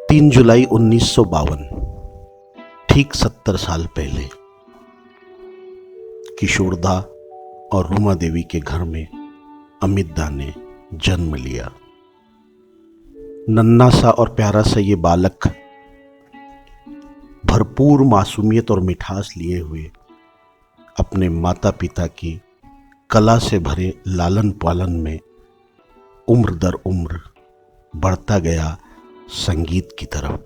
तीन जुलाई 1952, ठीक 70 साल पहले किशोरदा और रूमा देवी के घर में अमितदा ने जन्म लिया। नन्हा सा और प्यारा सा ये बालक भरपूर मासूमियत और मिठास लिए हुए अपने माता पिता की कला से भरे लालन पालन में उम्र दर उम्र बढ़ता गया संगीत की तरफ।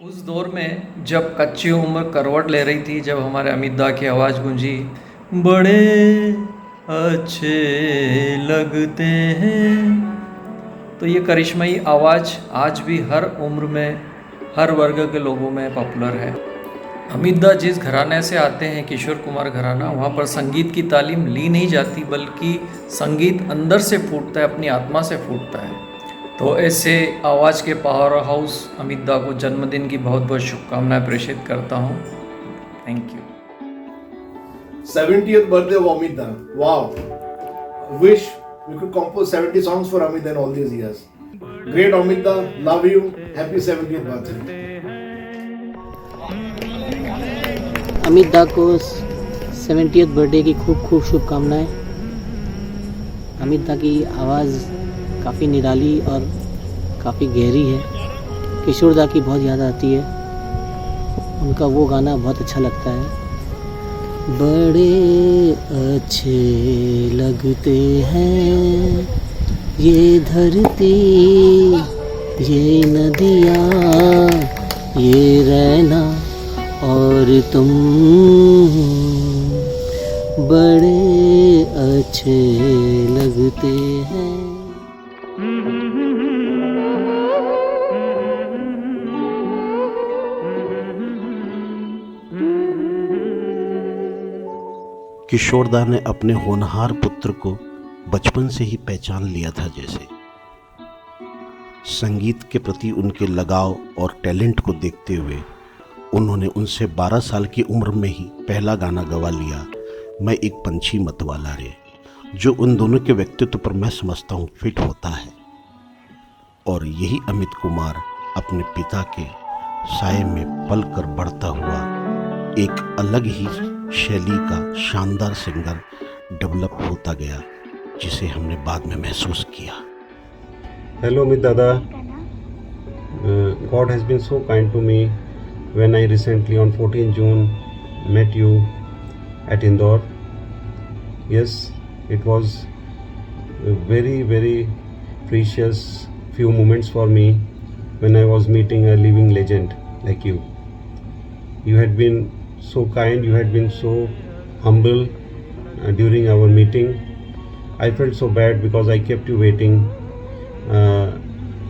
उस दौर में जब कच्ची उम्र करवट ले रही थी, जब हमारे अमितदा की आवाज़ गूंजी, बड़े अच्छे लगते हैं, तो ये करिश्माई आवाज़ आज भी हर उम्र में, हर वर्ग के लोगों में पॉपुलर है। अमितदा जिस घराने से आते हैं, किशोर कुमार घराना, वहाँ पर संगीत की तालीम ली नहीं जाती, बल्कि संगीत अंदर से फूटता है, अपनी आत्मा से फूटता है। तो ऐसे आवाज़ के पावर हाउस अमितदा को जन्मदिन की बहुत बहुत शुभकामनाएं प्रेषित करता हूँ। Thank you. 70th birthday of Amita. Wow. Wish we could compose 70 songs for Amita in all these years. Great Amita, love you. Happy 70th birthday. अमितदा को 70th बर्थडे की खूब खूब शुभकामनाएं। अमितदा की आवाज़ काफ़ी निराली और काफ़ी गहरी है। किशोरदा की बहुत याद आती है, उनका वो गाना बहुत अच्छा लगता है, बड़े अच्छे लगते हैं ये धरती, ये नदियाँ, ये रहना और तुम, बड़े अच्छे लगते हैं। किशोरदा ने अपने होनहार पुत्र को बचपन से ही पहचान लिया था। जैसे संगीत के प्रति उनके लगाव और टैलेंट को देखते हुए उन्होंने उनसे 12 साल की उम्र में ही पहला गाना गवा लिया, मैं एक पंछी मतवाला रे, जो उन दोनों के व्यक्तित्व पर मैं समझता हूँ फिट होता है। और यही अमित कुमार अपने पिता के साये में पल कर बढ़ता हुआ एक अलग ही शैली का शानदार सिंगर डेवलप होता गया, जिसे हमने बाद में महसूस किया। Hello Amit Dada, God has been so kind to me when I recently on 14 June met you at Indore. Yes, it was a very precious few moments for me when I was meeting a living legend like you. You had been so kind, you had been so humble during our meeting. I felt so bad because I kept you waiting.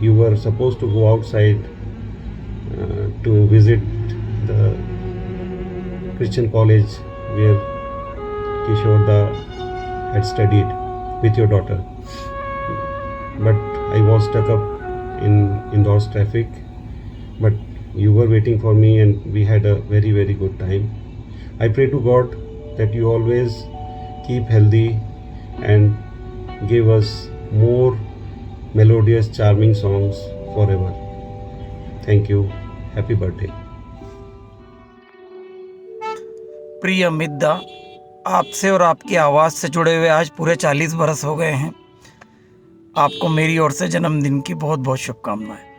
You were supposed to go outside to visit the Christian college where Kishorda had studied with your daughter. But I was stuck up in Indore's traffic. But you were waiting for me and we had a very good time. I pray to God that you always keep healthy and give us more melodious, charming songs forever. Thank you. Happy birthday. प्रिय अमितदा, आपसे और आपकी आवाज़ से जुड़े हुए आज पूरे 40 बरस हो गए हैं। आपको मेरी ओर से जन्मदिन की बहुत बहुत शुभकामनाएं।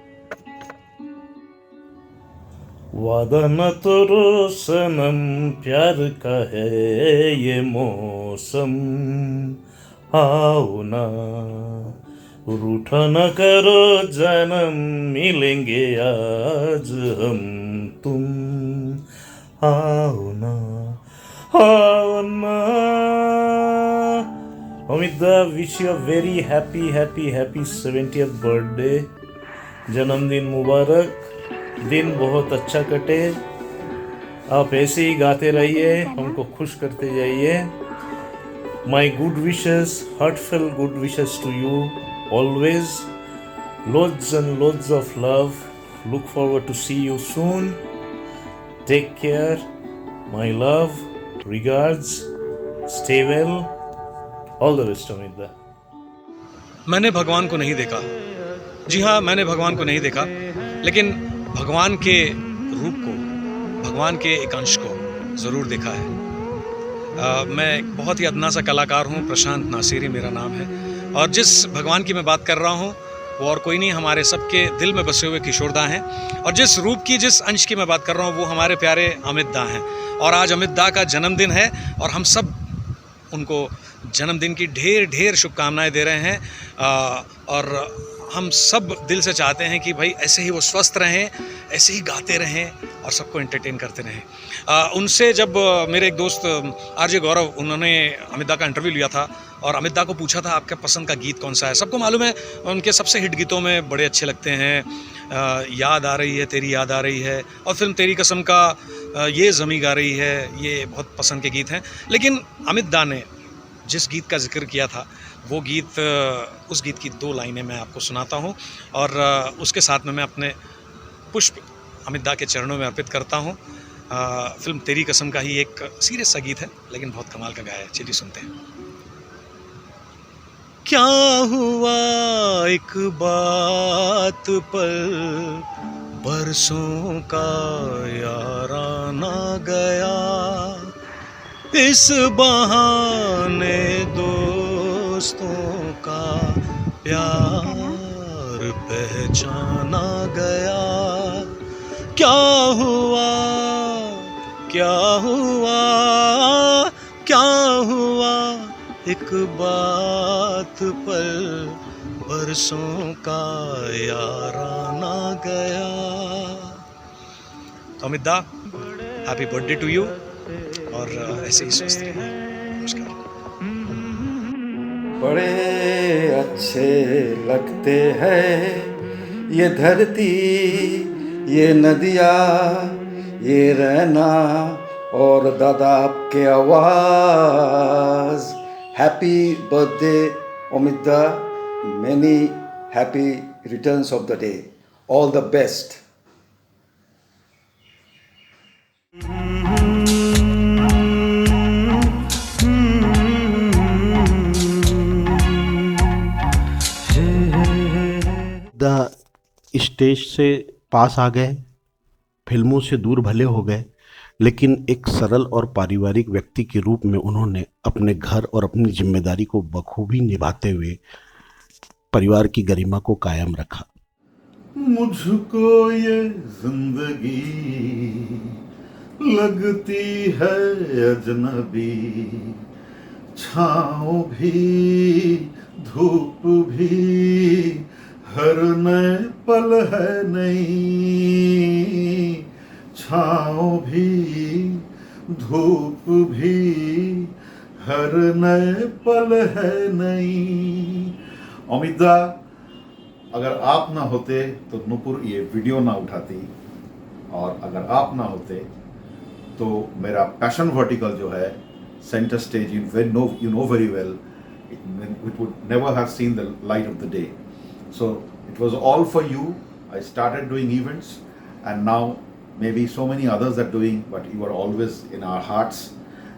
वादा न तोरो सनम, प्यार का है ये मौसम, आओ ना रूठा न करो जन्म, मिलेंगे आज हम तुम, आओ ना Amita, wish you a very happy happy happy 70th birthday. जन्मदिन मुबारक, दिन बहुत अच्छा कटे, आप ऐसे ही गाते रहिए, हमको खुश करते जाइए। My good wishes, heartfelt good wishes to you always, loads and loads of love, look forward to see you soon, take care, my love, regards, stay well, all the best Amita। मैंने भगवान को नहीं देखा, जी हाँ मैंने भगवान को नहीं देखा, लेकिन भगवान के रूप को, भगवान के एक अंश को ज़रूर देखा है। मैं एक बहुत ही अदना सा कलाकार हूँ, प्रशांत नासिरी मेरा नाम है, और जिस भगवान की मैं बात कर रहा हूँ वो और कोई नहीं, हमारे सबके दिल में बसे हुए किशोरदा हैं। और जिस रूप की, जिस अंश की मैं बात कर रहा हूँ वो हमारे प्यारे अमित दा हैं। और आज अमित दा का जन्मदिन है और हम सब उनको जन्मदिन की ढेर ढेर शुभकामनाएं दे रहे हैं। और हम सब दिल से चाहते हैं कि भाई ऐसे ही वो स्वस्थ रहें, ऐसे ही गाते रहें और सबको एंटरटेन करते रहें। उनसे जब मेरे एक दोस्त आरजे गौरव, उन्होंने अमित दा का इंटरव्यू लिया था और अमित दा को पूछा था आपका पसंद का गीत कौन सा है। सबको मालूम है उनके सबसे हिट गीतों में बड़े अच्छे लगते हैं याद आ रही है, तेरी याद आ रही है, और फिल्म तेरी कसम का ये ज़मी गा रही है, ये बहुत पसंद के गीत हैं। लेकिन अमित दा ने जिस गीत का जिक्र किया था वो गीत, उस गीत की 2 लाइनें मैं आपको सुनाता हूँ और उसके साथ में मैं अपने पुष्प अमित दा के चरणों में अर्पित करता हूँ। फिल्म तेरी कसम का ही एक सीरियस सा गीत है लेकिन बहुत कमाल का गाया है, चलिए सुनते हैं। क्या हुआ एक बात पर बरसों का याराना गया, इस बहाने दोस्तों का प्यार पहचाना गया। क्या हुआ, क्या हुआ, क्या हुआ एक बात पर बरसों का याराना गया। तो अमित दा, हैप्पी बर्थडे टू यू और ऐसे ही स्वस्थ रहिए। नमस्कार। बड़े अच्छे लगते हैं ये धरती, ये नदियाँ, ये रहना और दादा आपके आवाज़। हैप्पी बर्थडे अमित दा, many happy returns of the day, all the best. दा स्टेज से पास आ गए, फिल्मों से दूर भले हो गए, लेकिन एक सरल और पारिवारिक व्यक्ति के रूप में उन्होंने अपने घर और अपनी जिम्मेदारी को बखूबी निभाते हुए परिवार की गरिमा को कायम रखा। मुझको ये जिंदगी लगती है अजनबी, छाँव भी धूप भी हर नए पल है नई, छाँव भी धूप भी हर नए पल है नई। अमित दा, अगर आप ना होते तो नुपुर ये वीडियो ना उठाती, और अगर आप ना होते तो मेरा पैशन वर्टिकल जो है centre stage, you know very well, it would never have seen the light of the day. So it was all for you. I started doing events and now maybe so many others are doing, but you are always in our hearts,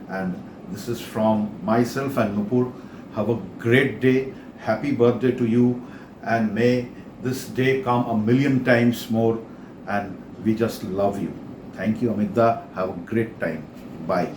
and this is from myself and Nupur. Have a great day, happy birthday to you, and may this day come a million times more, and we just love you. Thank you Amit da, have a great time, bye.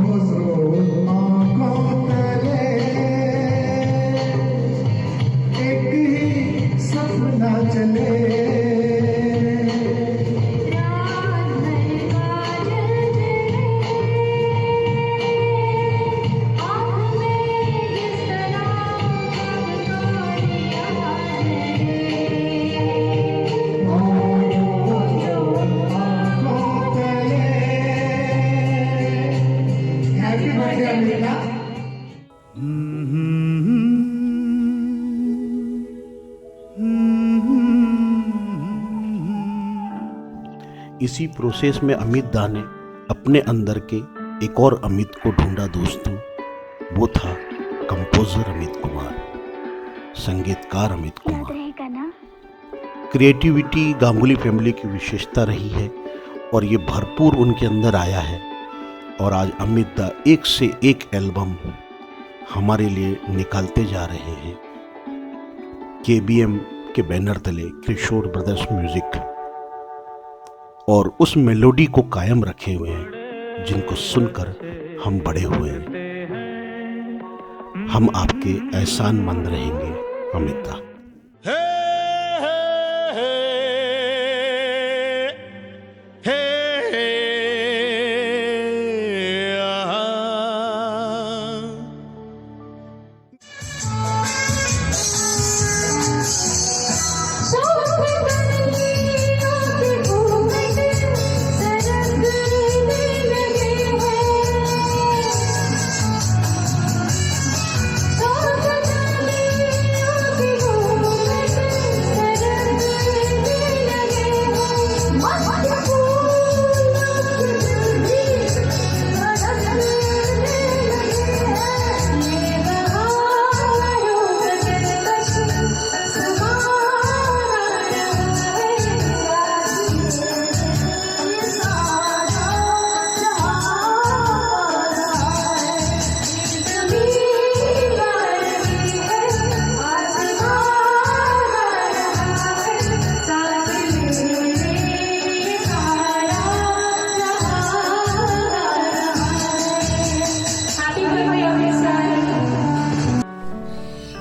रोज रोज माँ को इसी process में अमित दा ने अपने अंदर के एक और अमित को ढूंढा दोस्तों। वो था कंपोजर अमित कुमार, संगीतकार अमित कुमार। क्रिएटिविटी गांगुली फैमिली की विशेषता रही है और ये भरपूर उनके अंदर आया है। और आज अमित दा एक से एक एल्बम हमारे लिए निकालते जा रहे हैं। KBM के बैनर तले किशोर ब्रदर्स म्यूजिक, और उस मेलोडी को कायम रखे हुए हैं जिनको सुनकर हम बड़े हुए हैं। हम आपके एहसानमंद रहेंगे अमित दा।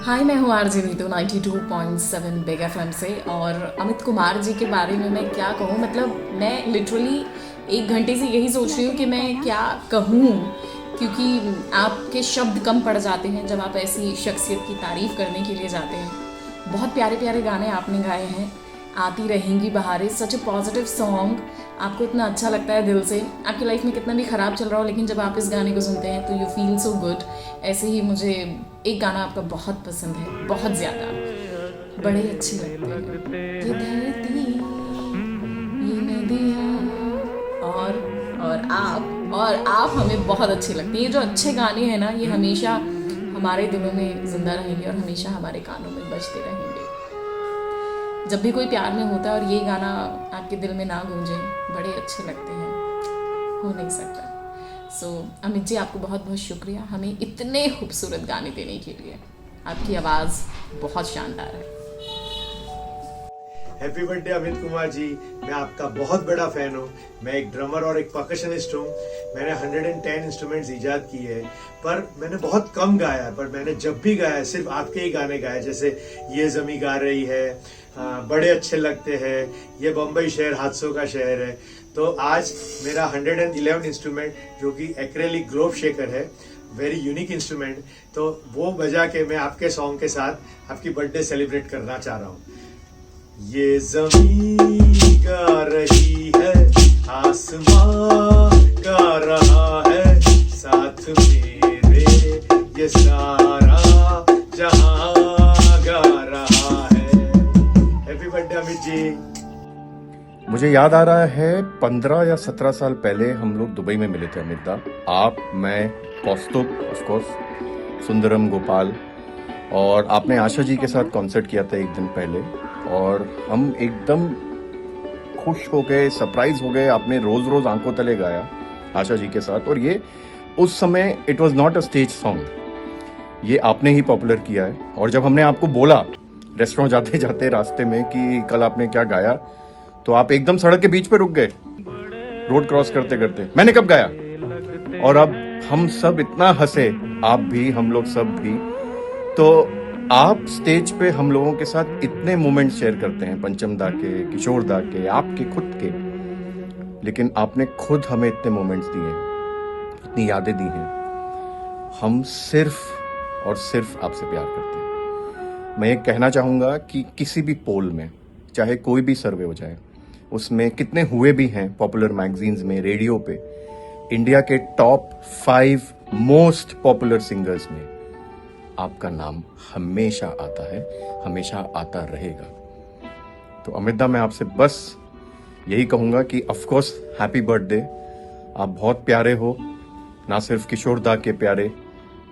हाय, मैं हूँ आरजे नीतू 92.7 बिग FM से। और अमित कुमार जी के बारे में मैं क्या कहूँ, मतलब मैं लिटरली 1 घंटे से यही सोच रही हूँ कि मैं क्या कहूँ, क्योंकि आपके शब्द कम पड़ जाते हैं जब आप ऐसी शख्सियत की तारीफ़ करने के लिए जाते हैं। बहुत प्यारे प्यारे गाने आपने गाए हैं। आती रहेंगी बहारें, सच अ पॉजिटिव सॉन्ग, आपको इतना अच्छा लगता है दिल से। आपकी लाइफ में कितना भी ख़राब चल रहा हो, लेकिन जब आप इस गाने को सुनते हैं तो यू फील सो गुड। ऐसे ही मुझे एक गाना आपका बहुत पसंद है, बहुत ज़्यादा, बड़े अच्छे लगते हैं। ये धरती, ये नदियाँ और आप हमें बहुत अच्छे लगते हैं। ये जो अच्छे गाने हैं ना, ये हमेशा हमारे दिलों में ज़िंदा रहेंगे और हमेशा हमारे कानों में बजते रहेंगे। जब भी कोई प्यार में होता है और ये गाना आपके दिल में ना गूंजे, बड़े अच्छे लगते हैं, हो नहीं सकता। सो अमित जी, आपको बहुत बहुत शुक्रिया हमें इतने खूबसूरत गाने देने के लिए। आपकी आवाज़ बहुत शानदार है। हैप्पी बर्थडे अमित कुमार जी, मैं आपका बहुत बड़ा फ़ैन हूँ। मैं एक ड्रमर और एक परकशनिस्ट हूँ। मैंने 110 इंस्ट्रूमेंट्स ईजाद किए हैं, पर मैंने बहुत कम गाया है। पर मैंने जब भी गाया सिर्फ आपके ही गाने गाए, जैसे ये ज़मी गा रही है, बड़े अच्छे लगते हैं, ये बम्बई शहर हादसों का शहर है। तो आज मेरा 111 इंस्ट्रूमेंट जो कि एक्रेलिक ग्लोब शेकर है, वेरी यूनिक इंस्ट्रूमेंट, तो वो बजा के मैं आपके सॉन्ग के साथ आपकी बर्थडे सेलिब्रेट करना चाह रहा हूँ। ये ज़मीं गा रही है, आसमां गा रहा है, साथ मेरे ये सारा जहां गा रहा है। Happy birthday Amit ji. मुझे याद आ रहा है 15 या 17 साल पहले हम लोग दुबई में मिले थे अमित दा। आप, मैं, कौस्तुभ, ऑफ कोर्स, सुंदरम, गोपाल, और आपने आशा जी के साथ कॉन्सर्ट किया था एक दिन पहले, और हम एकदम खुश हो गए, सरप्राइज हो गए। आपने रोज रोज आंखों तले गाया आशा जी के साथ, और ये उस समय it was not a stage song, ये आपने ही पॉपुलर किया है। और जब हमने आपको बोला रेस्टोरेंट जाते जाते रास्ते में कि कल आपने क्या गाया, तो आप एकदम सड़क के बीच पे रुक गए, रोड क्रॉस करते करते, मैंने कब गाया। और अब हम सब इतना हंसे, आप भी, हम लोग सब भी। तो आप स्टेज पे हम लोगों के साथ इतने मोमेंट शेयर करते हैं, पंचम दा के, किशोर दा के, आपके खुद के, लेकिन आपने खुद हमें इतने मोमेंट्स दिए, इतनी यादें दी हैं। हम सिर्फ और सिर्फ आपसे प्यार करते हैं। मैं ये कहना चाहूँगा कि किसी भी पोल में, चाहे कोई भी सर्वे हो जाए, उसमें कितने हुए भी हैं पॉपुलर मैगजीन्स में, रेडियो पे, इंडिया के टॉप 5 मोस्ट पॉपुलर सिंगर्स में आपका नाम हमेशा आता है, हमेशा आता रहेगा। तो अमित दा, मैं आपसे बस यही कहूँगा कि ऑफ कोर्स हैप्पी बर्थडे। आप बहुत प्यारे हो, ना सिर्फ किशोर दा के प्यारे,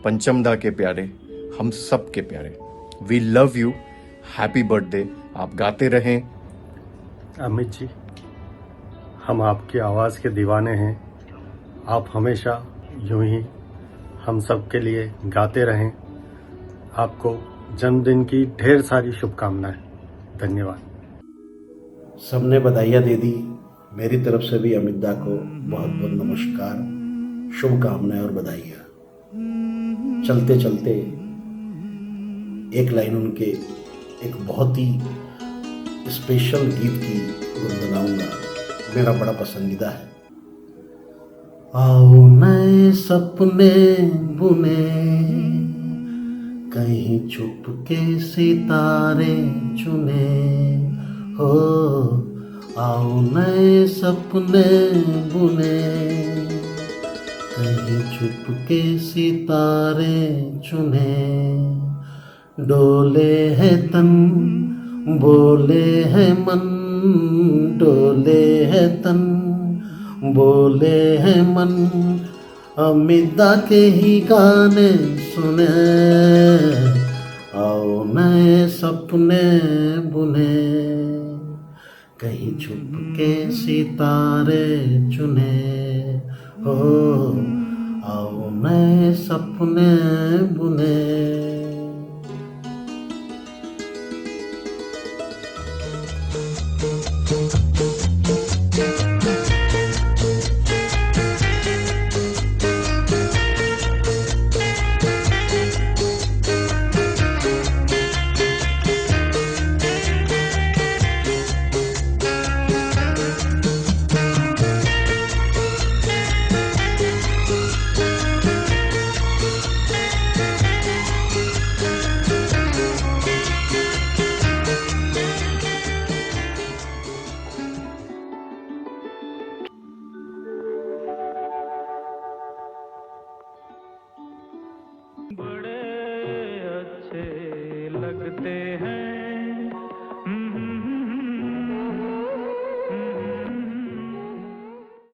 पंचम दा के प्यारे, हम सब के प्यारे। We love you, happy birthday. आप गाते रहें। अमित जी, हम आपकी आवाज़ के दीवाने हैं। आप हमेशा यूं ही हम सब के लिए गाते रहें। आपको जन्मदिन की ढेर सारी शुभकामनाएं। धन्यवाद। सबने बधाइयाँ दे दी, मेरी तरफ से भी अमित दा को बहुत बहुत नमस्कार, शुभकामनाएं और बधाइयाँ। चलते चलते एक लाइन उनके एक बहुत ही स्पेशल गीत की गुनगुनाऊंगा, मेरा बड़ा पसंदीदा है। आओ नए सपने बुने, कहीं छुप के सितारे चुने, हो आओ नए सपने बुने, कहीं छुप के सितारे चुने, डोले है तन बोले है मन, डोले है तन बोले है मन, अमित दा के ही गाने सुने, आओ नए सपने बुने, कहीं छुप के सितारे चुने, हो आओ नए सपने बुने। बड़े अच्छे लगते हैं।